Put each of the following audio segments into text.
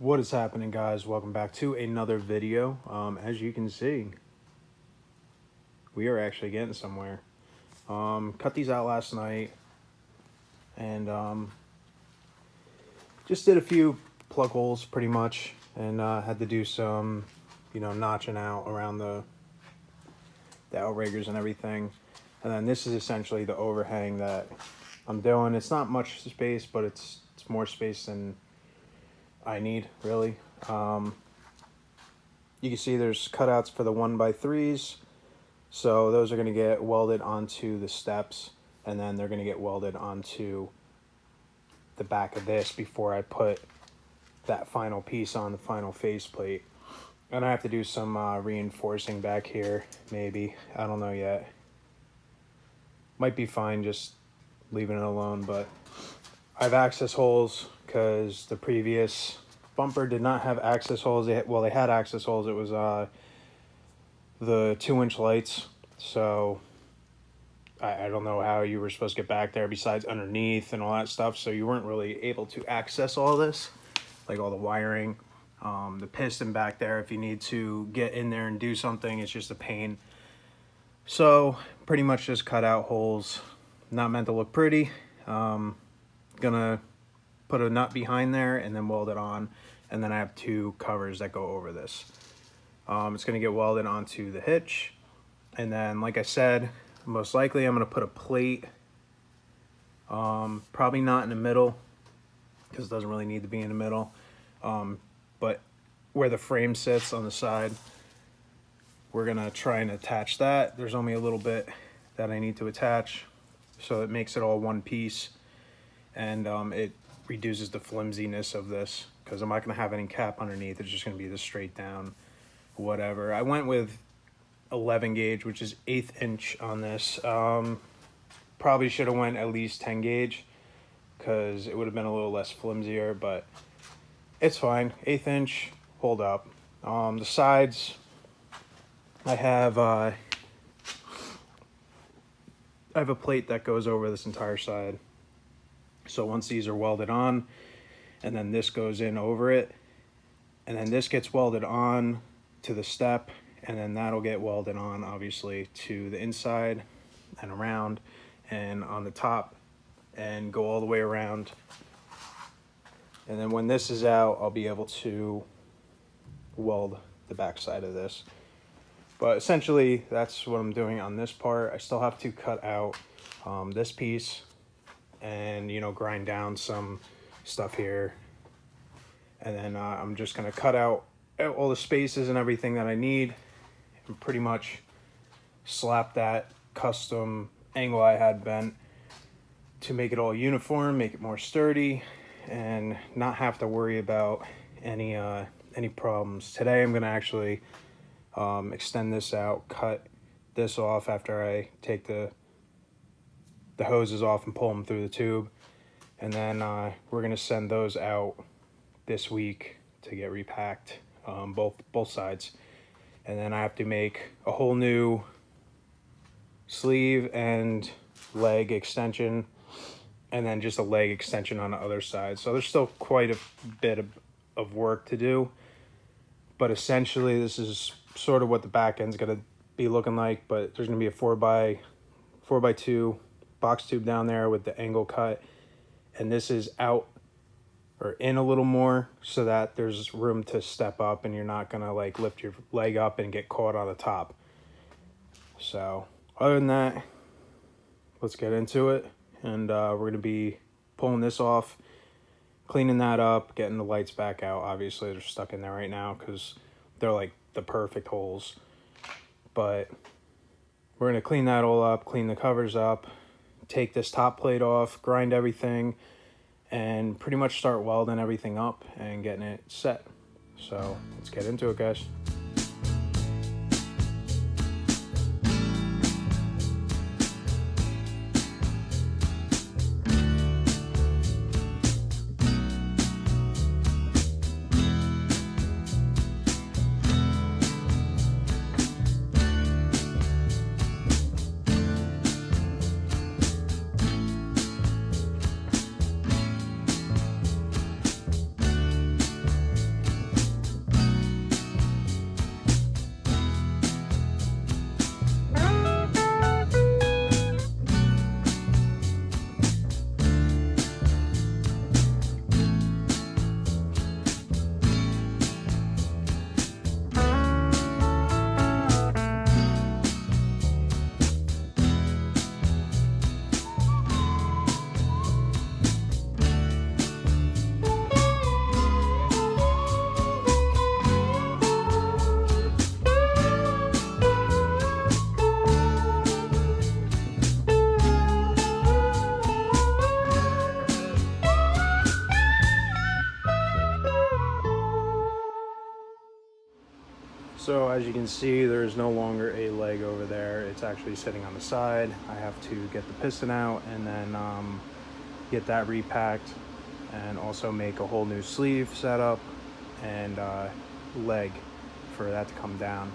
What is happening, guys? Welcome back to another video. As you can see, we are actually getting somewhere. Cut these out last night and just did a few plug holes pretty much, and had to do some, notching out around the outriggers and everything. And then this is essentially the overhang that I'm doing. It's not much space, but it's more space than I need, really. You can see there's cutouts for the 1x3s, so those are going to get welded onto the steps, and then they're going to get welded onto the back of this before I put that final piece on the final faceplate. And I have to do some reinforcing back here, maybe. I don't know yet. Might be fine just leaving it alone, but I have access holes because the previous bumper did not have access holes. They had access holes. It was the 2-inch lights. So I don't know how you were supposed to get back there besides underneath and all that stuff. So you weren't really able to access all this, like all the wiring, the piston back there. If you need to get in there and do something, it's just a pain. So pretty much just cut out holes. Not meant to look pretty. Gonna put a nut behind there and then weld it on, and then I have 2 covers that go over this. It's gonna get welded onto the hitch, and then like I said, most likely I'm gonna put a plate, probably not in the middle because it doesn't really need to be in the middle, but where the frame sits on the side, we're gonna try and attach that. There's only a little bit that I need to attach, so it makes it all one piece, and it reduces the flimsiness of this because I'm not going to have any cap underneath. It's just going to be the straight down whatever. I went with 11 gauge, which is 1/8 inch on this. Probably should have went at least 10 gauge because it would have been a little less flimsier, but it's fine. 1/8 inch, hold up. The sides, I have a plate that goes over this entire side. So once these are welded on, and then this goes in over it, and then this gets welded on to the step, and then that'll get welded on, obviously, to the inside and around and on the top and go all the way around. And then when this is out, I'll be able to weld the back side of this. But essentially, that's what I'm doing on this part. I still have to cut out this piece and, grind down some stuff here. And then I'm just going to cut out all the spaces and everything that I need and pretty much slap that custom angle I had bent to make it all uniform, make it more sturdy, and not have to worry about any problems. Today I'm going to actually extend this out, cut this off after I take the hoses off and pull them through the tube, and then we're gonna send those out this week to get repacked, both sides. And then I have to make a whole new sleeve and leg extension, and then just a leg extension on the other side. So there's still quite a bit of work to do, but essentially this is sort of what the back end's gonna be looking like. But there's gonna be a 4x2 box tube down there with the angle cut, and this is out or in a little more so that there's room to step up and you're not gonna like lift your leg up and get caught on the top. So other than that, let's get into it, and we're gonna be pulling this off, cleaning that up, getting the lights back out. Obviously they're stuck in there right now because they're like the perfect holes, but we're gonna clean that all up, clean the covers up, take this top plate off, grind everything, and pretty much start welding everything up and getting it set. So let's get into it, guys. So as you can see, there's no longer a leg over there. It's actually sitting on the side. I have to get the piston out and then get that repacked, and also make a whole new sleeve setup and leg for that to come down.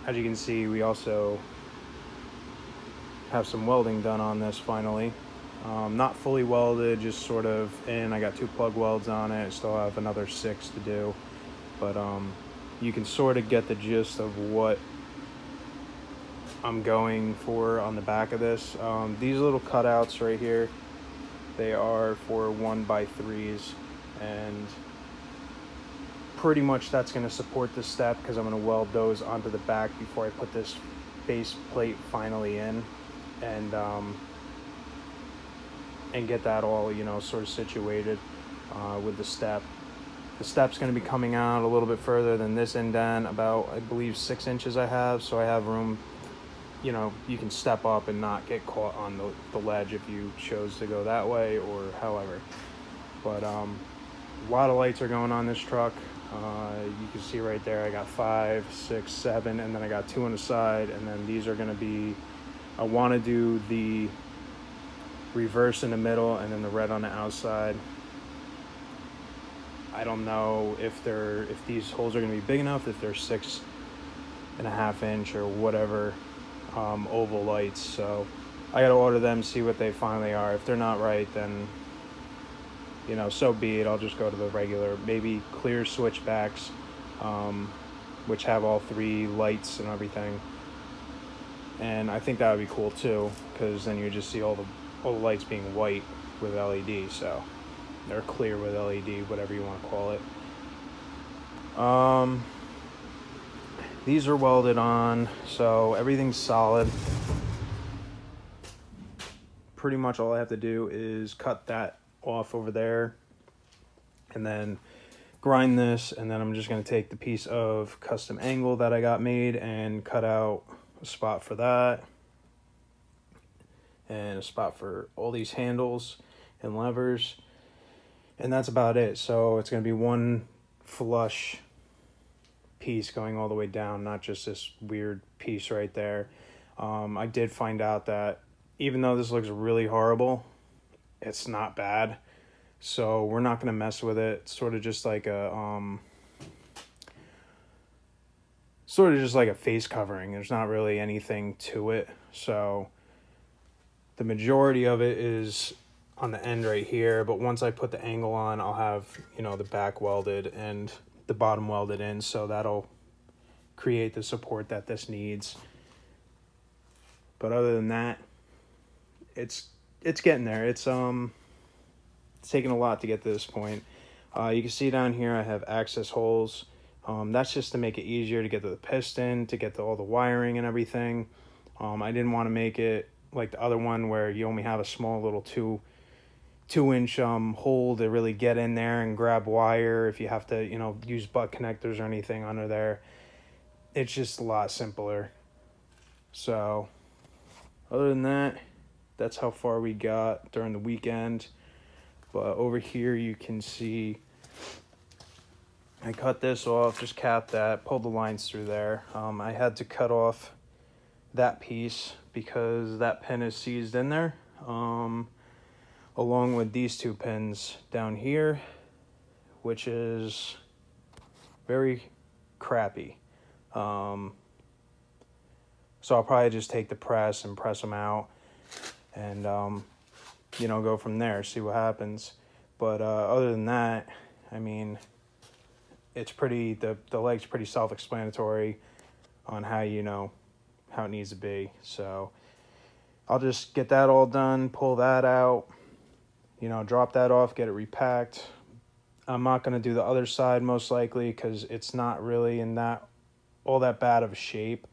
As you can see, we also have some welding done on this finally. Not fully welded, just sort of in. I got 2 plug welds on it. Still have another 6 to do, but you can sort of get the gist of what I'm going for on the back of this. These little cutouts right here, they are for 1x3s, and pretty much that's going to support the step, because I'm going to weld those onto the back before I put this base plate finally in, and get that all, you know, sort of situated with the step. The step's going to be coming out a little bit further than this indent, about, I believe, 6 inches I have, so I have room, you know, you can step up and not get caught on the ledge if you chose to go that way or however. But a lot of lights are going on this truck. You can see right there I got 5, 6, 7, and then I got 2 on the side, and then these are going to be, I want to do the reverse in the middle and then the red on the outside. I don't know if these holes are going to be big enough, if they're 6.5 inch or whatever oval lights, so I gotta order them, see what they finally are. If they're not right, then, you know, so be it. I'll just go to the regular, maybe clear switchbacks, which have all 3 lights and everything, and I think that would be cool too, because then you just see all the lights being white with LED, so they're clear with LED, whatever you want to call it. These are welded on, so everything's solid. Pretty much all I have to do is cut that off over there and then grind this, and then I'm just going to take the piece of custom angle that I got made and cut out a spot for that and a spot for all these handles and levers, and that's about it. So it's going to be one flush piece going all the way down, not just this weird piece right there. I did find out that even though this looks really horrible, it's not bad, so we're not going to mess with it. It's sort of just like a face covering. There's not really anything to it, so the majority of it is on the end right here, but once I put the angle on, I'll have, you know, the back welded and the bottom welded in, so that'll create the support that this needs. But other than that, it's getting there. It's taken a lot to get to this point. You can see down here I have access holes. That's just to make it easier to get to the piston, to get to all the wiring and everything. I didn't want to make it like the other one where you only have a small little 2-inch hole to really get in there and grab wire if you have to, you know, use butt connectors or anything under there. It's just a lot simpler. So other than that, that's how far we got during the weekend. But over here you can see I cut this off, just capped that, pulled the lines through there. I had to cut off that piece because that pin is seized in there, along with these 2 pins down here, which is very crappy. So I'll probably just take the press and press them out and, you know, go from there, see what happens. But other than that, I mean, it's pretty, the leg's pretty self-explanatory on how, you know, how it needs to be. So I'll just get that all done, pull that out, you know, drop that off, get it repacked. I'm not going to do the other side most likely because it's not really in that all that bad of a shape,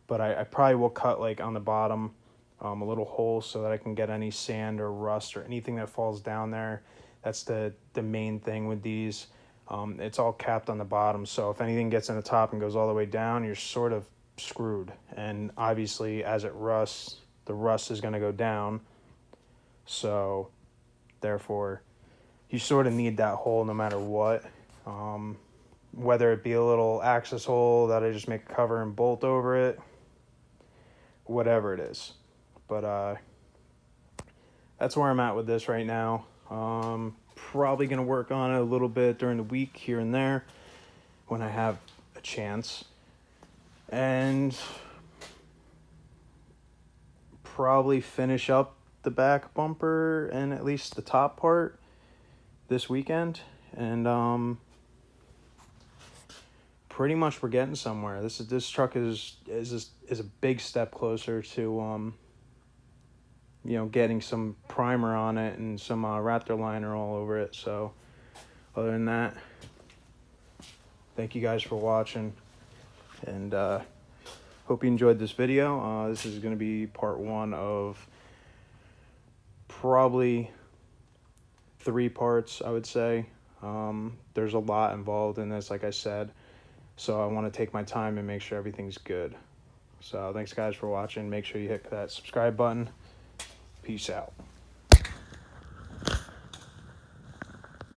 but I probably will cut like on the bottom a little hole so that I can get any sand or rust or anything that falls down there. That's the main thing with these. It's all capped on the bottom, so if anything gets in the top and goes all the way down, you're sort of screwed. And obviously as it rusts, the rust is going to go down, so therefore you sort of need that hole no matter what. whether it be a little access hole that I just make a cover and bolt over it, whatever it is. But that's where I'm at with this right now. Probably going to work on it a little bit during the week here and there when I have a chance. And probably finish up the back bumper and at least the top part this weekend. And pretty much we're getting somewhere. This truck is a big step closer to getting some primer on it and some Raptor liner all over it. So other than that, thank you guys for watching, and hope you enjoyed this video. This is going to be part 1 of probably 3 parts, I would say. There's a lot involved in this, like I said, so I want to take my time and make sure everything's good. So thanks guys for watching. Make sure you hit that subscribe button. Peace out.